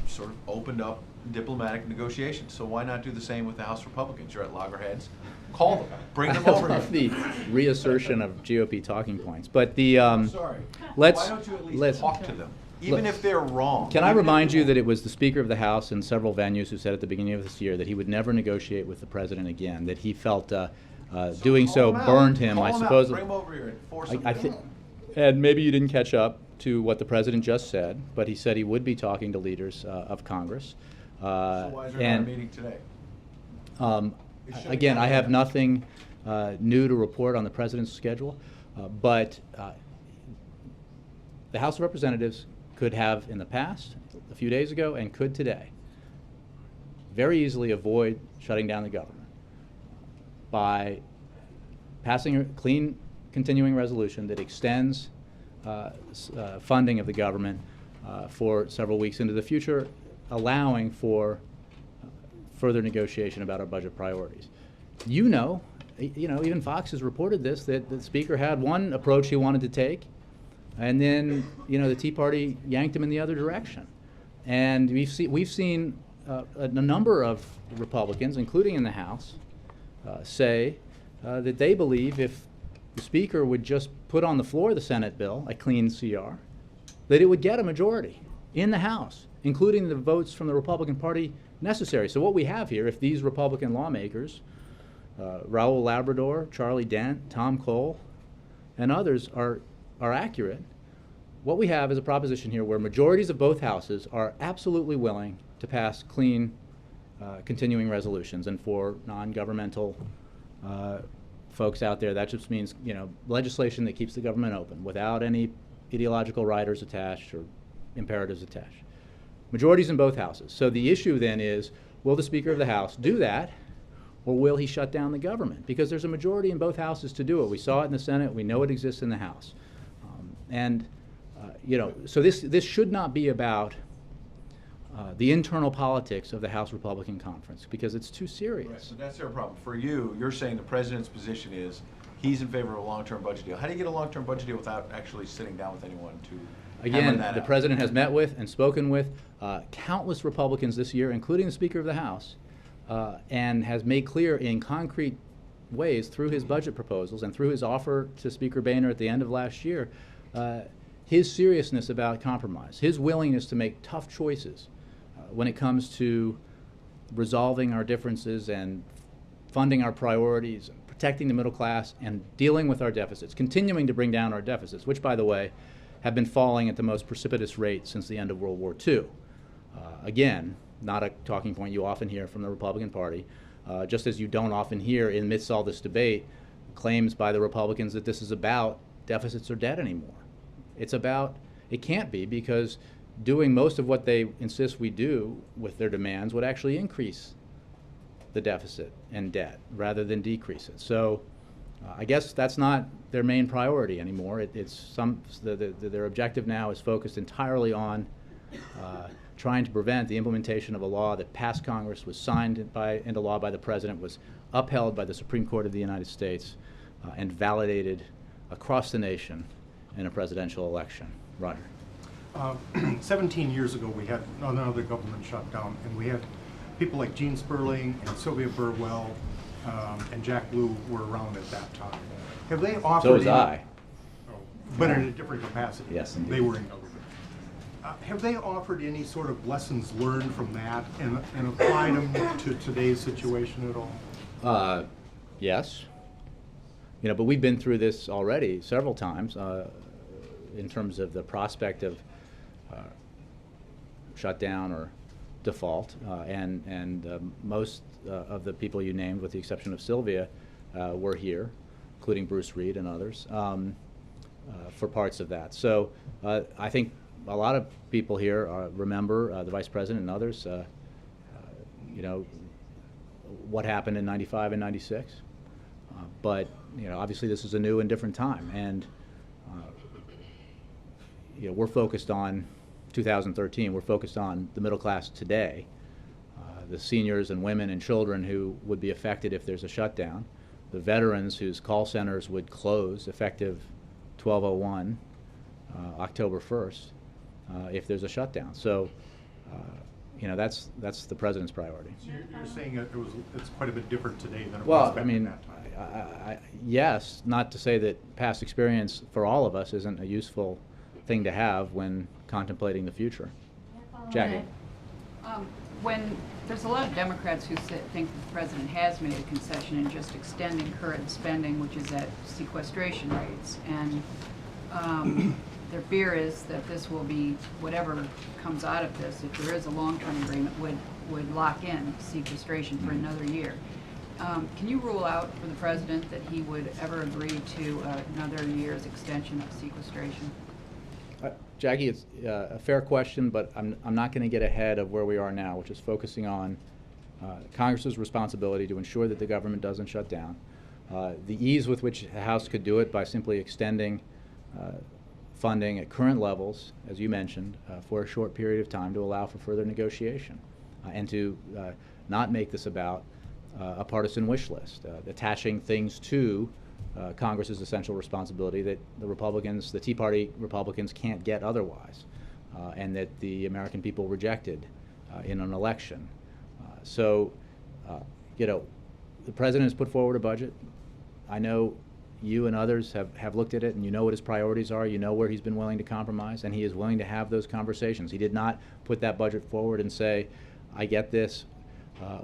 sort of opened up diplomatic negotiations. So why not do the same with the House Republicans? You're at loggerheads. Call them. Bring them over I love here. the reassertion of GOP talking points, but the Sorry. let's Why don't you at least let's talk to them, even if they're wrong? Can I Even if remind you they're that it was the Speaker of the House in several venues who said at the beginning of this year that he would never negotiate with the president again, that he felt doing so call 'em out. burned him, Call I 'em out. suppose. Bring 'em over here and force them. And maybe you didn't catch up to what the president just said, but he said he would be talking to leaders of Congress. So why is there not a meeting today? Again, I have nothing new to report on the president's schedule, but the House of Representatives could have in the past, a few days ago, and could today, very easily avoid shutting down the government by passing a clean continuing resolution that extends funding of the government for several weeks into the future, allowing for further negotiation about our budget priorities. You know, even Fox has reported this, that the Speaker had one approach he wanted to take, and then, the Tea Party yanked him in the other direction. And we've seen a number of Republicans, including in the House, say that they believe if the Speaker would just put on the floor the Senate bill, a clean CR, that it would get a majority in the House, including the votes from the Republican Party necessary. So what we have here, if these Republican lawmakers, Raul Labrador, Charlie Dent, Tom Cole, and others are accurate, what we have is a proposition here where majorities of both houses are absolutely willing to pass clean continuing resolutions. And for non-governmental folks out there, that just means, legislation that keeps the government open without any ideological riders attached or imperatives attached. Majorities in both houses. So the issue then is, will the Speaker of the House do that, or will he shut down the government? Because there's a majority in both houses to do it. We saw it in the Senate. We know it exists in the House. So this should not be about the internal politics of the House Republican Conference, because it's too serious. Right, so that's their problem. For you, you're saying the president's position is he's in favor of a long-term budget deal. How do you get a long-term budget deal without actually sitting down with anyone to hammer that out? The president has met with and spoken with countless Republicans this year, including the Speaker of the House, and has made clear in concrete ways through his budget proposals and through his offer to Speaker Boehner at the end of last year, his seriousness about compromise, his willingness to make tough choices when it comes to resolving our differences and funding our priorities, protecting the middle class, and dealing with our deficits, continuing to bring down our deficits, which, by the way, have been falling at the most precipitous rate since the end of World War II. Again, not a talking point you often hear from the Republican Party, just as you don't often hear, in midst of all this debate, claims by the Republicans that this is about deficits or debt anymore. It can't be, because doing most of what they insist we do with their demands would actually increase the deficit and debt rather than decrease it. So I guess that's not their main priority anymore. Their objective now is focused entirely on trying to prevent the implementation of a law that passed Congress, was signed into law by the President, was upheld by the Supreme Court of the United States, and validated across the nation in a presidential election. Roger. 17 years ago, we had another government shutdown, and we had people like Gene Sperling and Sylvia Burwell and Jack Lew were around at that time. Have they offered? So was I. But in a different capacity. Yes, indeed. They were in government. Have they offered any sort of lessons learned from that and applied them to today's situation at all? Yes. But we've been through this already several times in terms of the prospect of shutdown or default, and most of the people you named, with the exception of Sylvia, were here, including Bruce Reed and others, for parts of that. So I think a lot of people here remember the Vice President and others, what happened in '95 and '96. But obviously this is a new and different time, and we're focused on 2013. We're focused on the middle class today, the seniors and women and children who would be affected if there's a shutdown, the veterans whose call centers would close effective 12/01, October 1st, if there's a shutdown. So, that's the president's priority. So you're saying it's quite a bit different today than it was Well, back I mean, in that time. yes, not to say that past experience for all of us isn't a useful thing to have when contemplating the future. Jackie. When there's a lot of Democrats who think the president has made a concession in just extending current spending, which is at sequestration rates, and their fear is that this will be, whatever comes out of this, if there is a long-term agreement, would lock in sequestration for another year. Can you rule out for the president that he would ever agree to another year's extension of sequestration? Jackie, it's a fair question, but I'm not going to get ahead of where we are now, which is focusing on Congress's responsibility to ensure that the government doesn't shut down. The ease with which the House could do it by simply extending funding at current levels, as you mentioned, for a short period of time to allow for further negotiation and to not make this about a partisan wish list, attaching things to Congress's essential responsibility that the Republicans, the Tea Party Republicans, can't get otherwise, and that the American people rejected in an election. So, you know, the president has put forward a budget. I know you and others have looked at it, and you know what his priorities are. You know where he's been willing to compromise, and he is willing to have those conversations. He did not put that budget forward and say, I get this,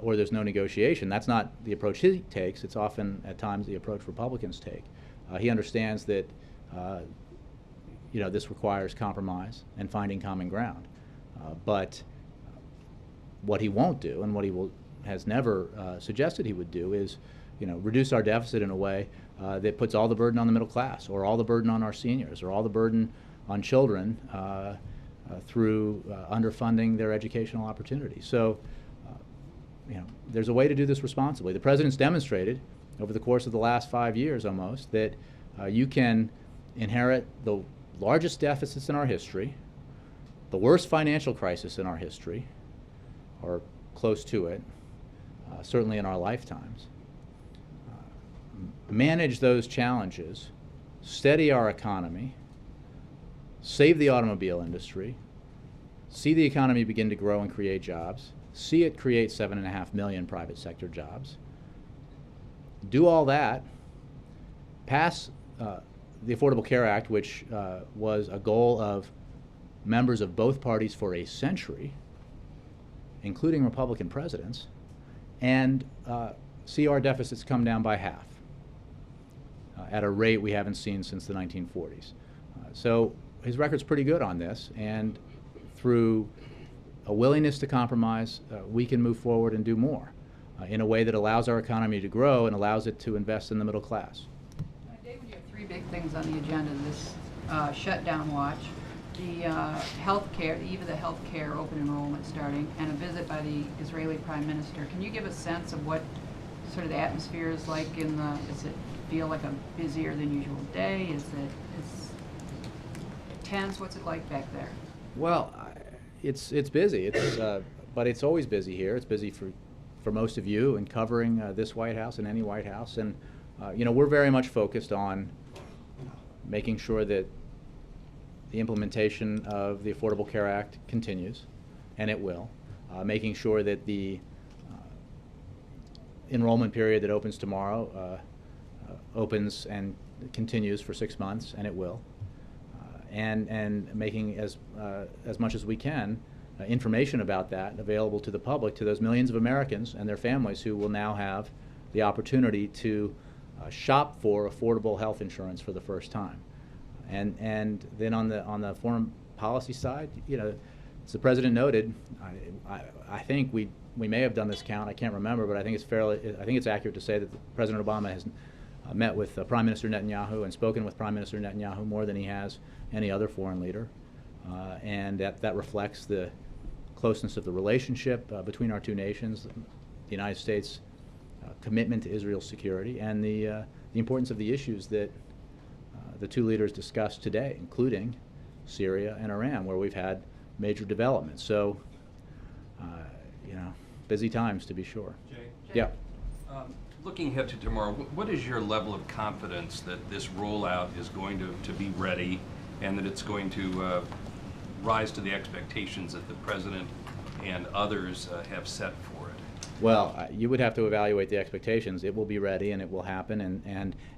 or there's no negotiation. That's not the approach he takes. It's often, at times, the approach Republicans take. He understands that, you know, this requires compromise and finding common ground. But what he won't do, and what he has never suggested he would do, is, you know, reduce our deficit in a way that puts all the burden on the middle class, or all the burden on our seniors, or all the burden on children through underfunding their educational opportunities. So, you know, there's a way to do this responsibly. The president's demonstrated over the course of the last 5 years almost that you can inherit the largest deficits in our history, the worst financial crisis in our history, or close to it, certainly in our lifetimes, manage those challenges, steady our economy, save the automobile industry, see the economy begin to grow and create jobs, see it create 7.5 million private sector jobs, do all that, pass the Affordable Care Act, which was a goal of members of both parties for a century, including Republican presidents, and see our deficits come down by half at a rate we haven't seen since the 1940s. So his record's pretty good on this, and through a willingness to compromise, we can move forward and do more in a way that allows our economy to grow and allows it to invest in the middle class. David, you have three big things on the agenda this shutdown watch, the healthcare, the eve of the healthcare open enrollment starting, and a visit by the Israeli Prime Minister. Can you give a sense of what sort of the atmosphere is like in the, does it feel like a busier than usual day? Is it tense? What's it like back there? Well, it's busy. But it's always busy here. It's busy for most of you in covering this White House and any White House. And you know, we're very much focused on making sure that the implementation of the Affordable Care Act continues, and it will. Making sure that the enrollment period that opens tomorrow opens and continues for 6 months, and it will. And making as much as we can information about that available to the public, to those millions of Americans and their families who will now have the opportunity to shop for affordable health insurance for the first time. And then on the foreign policy side, you know, as the president noted, I think we may have done this count. I can't remember, but I think it's accurate to say that President Obama has met with Prime Minister Netanyahu and spoken with Prime Minister Netanyahu more than he has any other foreign leader, and that reflects the closeness of the relationship between our two nations, the United States' commitment to Israel's security, and the importance of the issues that the two leaders discussed today, including Syria and Iran, where we've had major developments. So, you know, busy times to be sure. Jay? Yeah. Looking ahead to tomorrow, what is your level of confidence that this rollout is going to be ready and that it's going to rise to the expectations that the President and others have set for it? Well, you would have to evaluate the expectations. It will be ready and it will happen,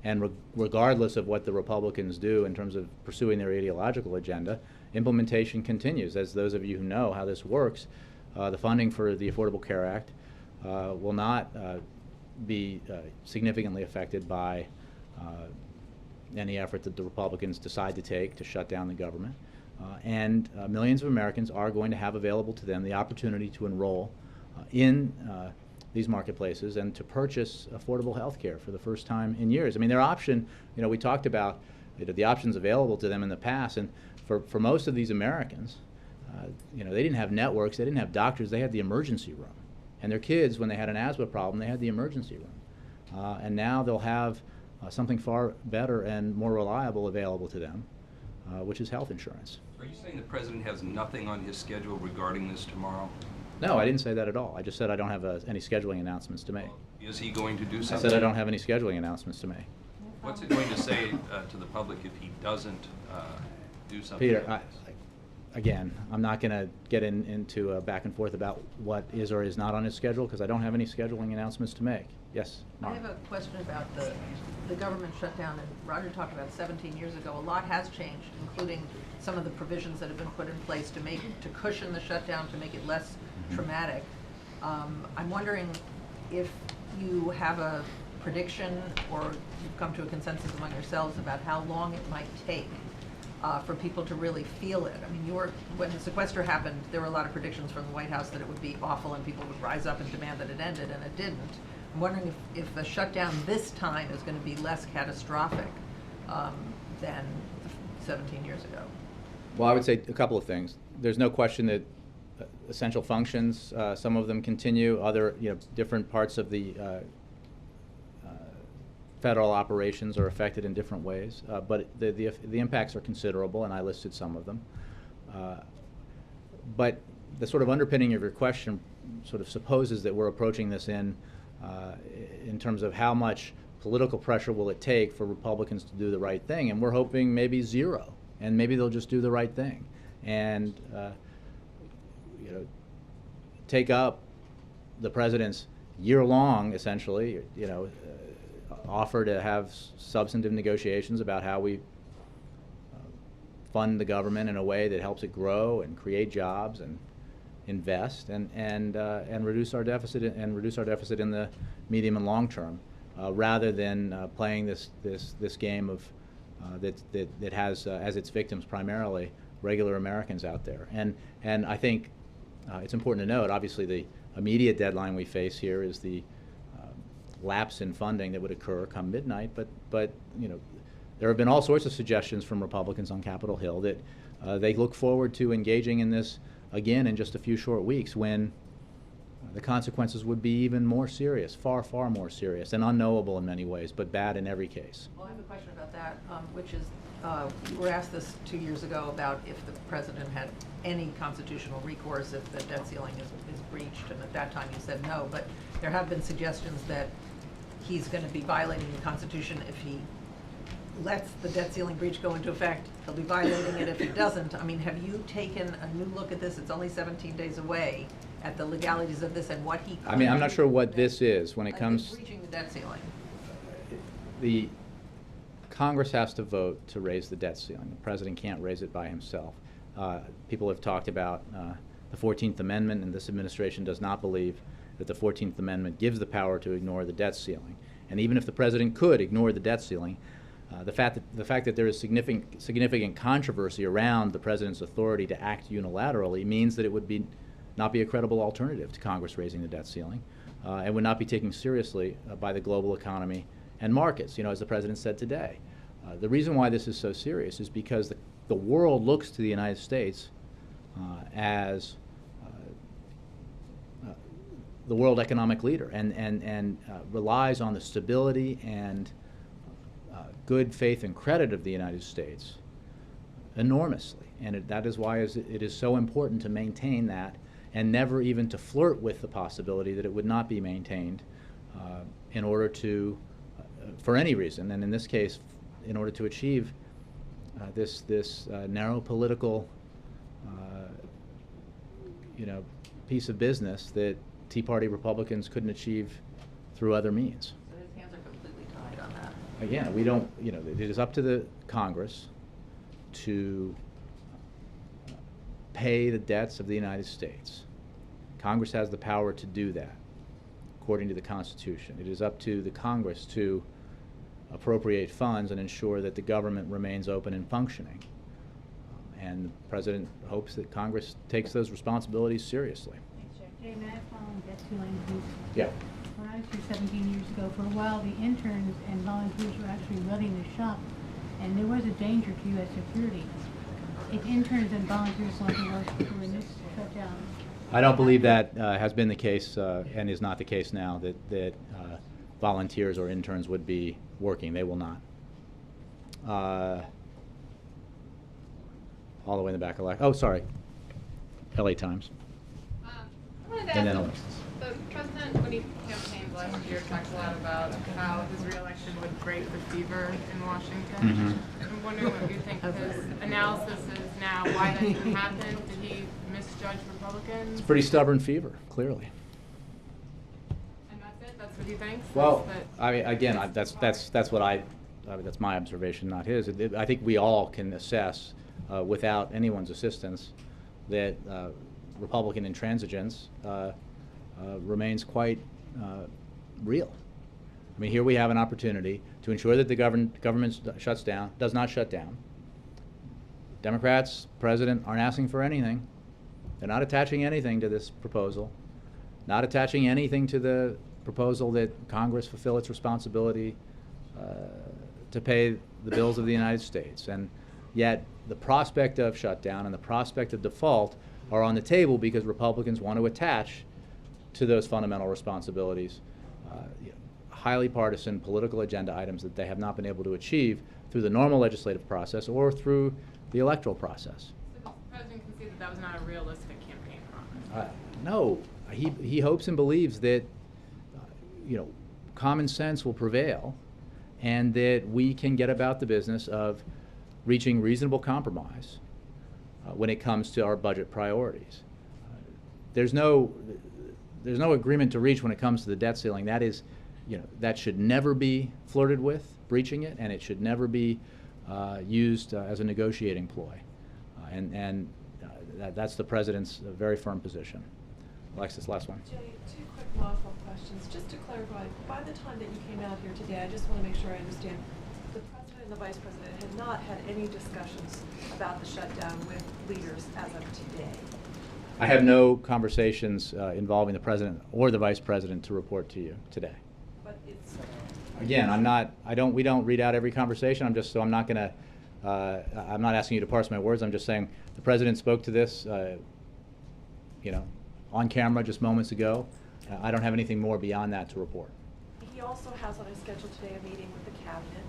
and regardless of what the Republicans do in terms of pursuing their ideological agenda, implementation continues. As those of you who know how this works, the funding for the Affordable Care Act will not be significantly affected by any effort that the Republicans decide to take to shut down the government. And millions of Americans are going to have available to them the opportunity to enroll in these marketplaces and to purchase affordable health care for the first time in years. I mean, their option, we talked about the options available to them in the past, and for most of these Americans, they didn't have networks, they didn't have doctors, they had the emergency room. And their kids, when they had an asthma problem, they had the emergency room. And now they'll have something far better and more reliable available to them, which is health insurance. Are you saying the president has nothing on his schedule regarding this tomorrow? No, I didn't say that at all. I just said I don't have any scheduling announcements to make. Is he going to do I something? said I don't have any scheduling announcements to make. What's it going to say to the public if he doesn't do something? Peter, again, I'm not going to get into a back and forth about what is or is not on his schedule because I don't have any scheduling announcements to make. Yes, I Mark? have a question about the government shutdown, and Roger talked about 17 years ago. A lot has changed, including some of the provisions that have been put in place to cushion the shutdown, to make it less traumatic. I'm wondering if you have a prediction or you've come to a consensus among yourselves about how long it might take for people to really feel it. I mean, when the sequester happened, there were a lot of predictions from the White House that it would be awful and people would rise up and demand that it ended, and it didn't. I'm wondering if the shutdown this time is going to be less catastrophic than 17 years ago. Well, I would say a couple of things. There's no question that essential functions, some of them continue, other, different parts of the federal operations are affected in different ways, but the impacts are considerable, and I listed some of them. But the sort of underpinning of your question sort of supposes that we're approaching this in terms of how much political pressure will it take for Republicans to do the right thing, and we're hoping maybe zero, and maybe they'll just do the right thing, and take up the president's year-long, essentially, offer to have substantive negotiations about how we fund the government in a way that helps it grow and create jobs and invest and reduce our deficit in the medium and long term, rather than playing this game of that has as its victims primarily regular Americans out there. And I think it's important to note, obviously, the immediate deadline we face here is the lapse in funding that would occur come midnight. But there have been all sorts of suggestions from Republicans on Capitol Hill that they look forward to engaging in this again in just a few short weeks, when the consequences would be even more serious, far, far more serious, and unknowable in many ways, but bad in every case. Well, I have a question about that, which is, we were asked this 2 years ago about if the president had any constitutional recourse if the debt ceiling is breached, and at that time you said no, but there have been suggestions that he's going to be violating the Constitution if he lets the debt ceiling breach go into effect. He'll be violating it if he doesn't. I mean, have you taken a new look at this? It's only 17 days away, at the legalities of this and what he could I mean, I'm not do sure what this is when it comes. breaching the debt ceiling. The Congress has to vote to raise the debt ceiling. The president can't raise it by himself. People have talked about the 14th Amendment, and this administration does not believe that the 14th Amendment gives the power to ignore the debt ceiling. And even if the president could ignore the debt ceiling, the fact that there is significant controversy around the president's authority to act unilaterally means that it would not be a credible alternative to Congress raising the debt ceiling, and would not be taken seriously by the global economy and markets, as the president said today. The reason why this is so serious is because the world looks to the United States as the world economic leader, and relies on the stability and good faith and credit of the United States enormously. And that is why it is so important to maintain that, and never even to flirt with the possibility that it would not be maintained in order to, for any reason, and in this case, in order to achieve this narrow political piece of business that Tea Party Republicans couldn't achieve through other means. So his hands are completely tied on that. Again, we don't, it is up to the Congress to pay the debts of the United States. Congress has the power to do that, according to the Constitution. It is up to the Congress to appropriate funds and ensure that the government remains open and functioning. And the President hopes that Congress takes those responsibilities seriously. Thanks, Jay. Jay, may I follow on debt ceiling, please? Yeah. When I was here 17 years ago, for a while, the interns and volunteers were actually running the shop, and there was a danger to U.S. security. If interns and volunteers want to work during this shutdown. I don't believe that has been the case and is not the case now, that volunteers or interns would be working. They will not. All the way in the back of oh, sorry. LA Times. I wanted to And then ask, Alexis. the president, when he campaigned last year, talked a lot about how his reelection would break the fever in Washington. Mm-hmm. I'm wondering what you think his analysis is now, why that didn't happen. Did he misjudge Republicans? It's pretty stubborn fever, clearly. And that's it? That's what he thinks? Well, That's I mean, again, that's what I mean, that's my observation, not his. I think we all can assess, without anyone's assistance, that Republican intransigence remains quite real. I mean, here we have an opportunity to ensure that the government shuts down, does not shut down. Democrats, president, aren't asking for anything. They're not attaching anything to this proposal, not attaching anything to the proposal that Congress fulfill its responsibility to pay the bills of the United States. And yet the prospect of shutdown and the prospect of default are on the table because Republicans want to attach to those fundamental responsibilities highly partisan political agenda items that they have not been able to achieve through the normal legislative process or through the electoral process. So the president can see that that was not a realistic campaign promise. No, he hopes and believes that common sense will prevail and that we can get about the business of reaching reasonable compromise when it comes to our budget priorities. There's no agreement to reach when it comes to the debt ceiling. That is, that should never be flirted with, breaching it, and it should never be used as a negotiating ploy. That's the president's very firm position. Alexis, last one. Jay, two quick model questions. Just to clarify, by the time that you came out here today, I just want to make sure I understand, the president and the vice president had not had any discussions about the shutdown with leaders as of today. I have no conversations involving the president or the vice president to report to you today. But it's Again, we don't read out every conversation. I'm not asking you to parse my words. I'm just saying the president spoke to this, on camera just moments ago. I don't have anything more beyond that to report. he also has on his schedule today a meeting with the cabinet.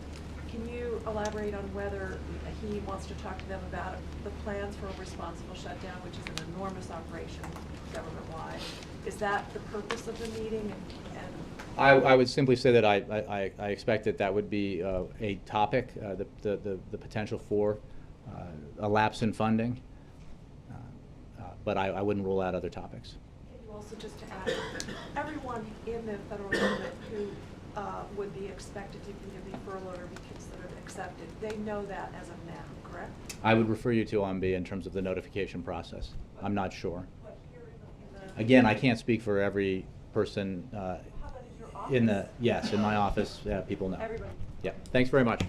Can you elaborate on whether he wants to talk to them about the plans for a responsible shutdown, which is an enormous operation government-wide? Is that the purpose of the meeting? And I would simply say that I expect that would be a topic, the potential for a lapse in funding, but I wouldn't rule out other topics. can you also, just to add, everyone in the federal government who would be expected to either be furloughed or be considered accepted, they know that as of now, correct? I would refer you to OMB in terms of the notification process. I'm not sure. Again, I can't speak for every person in my office. People know. Everybody. Yeah. Thanks very much.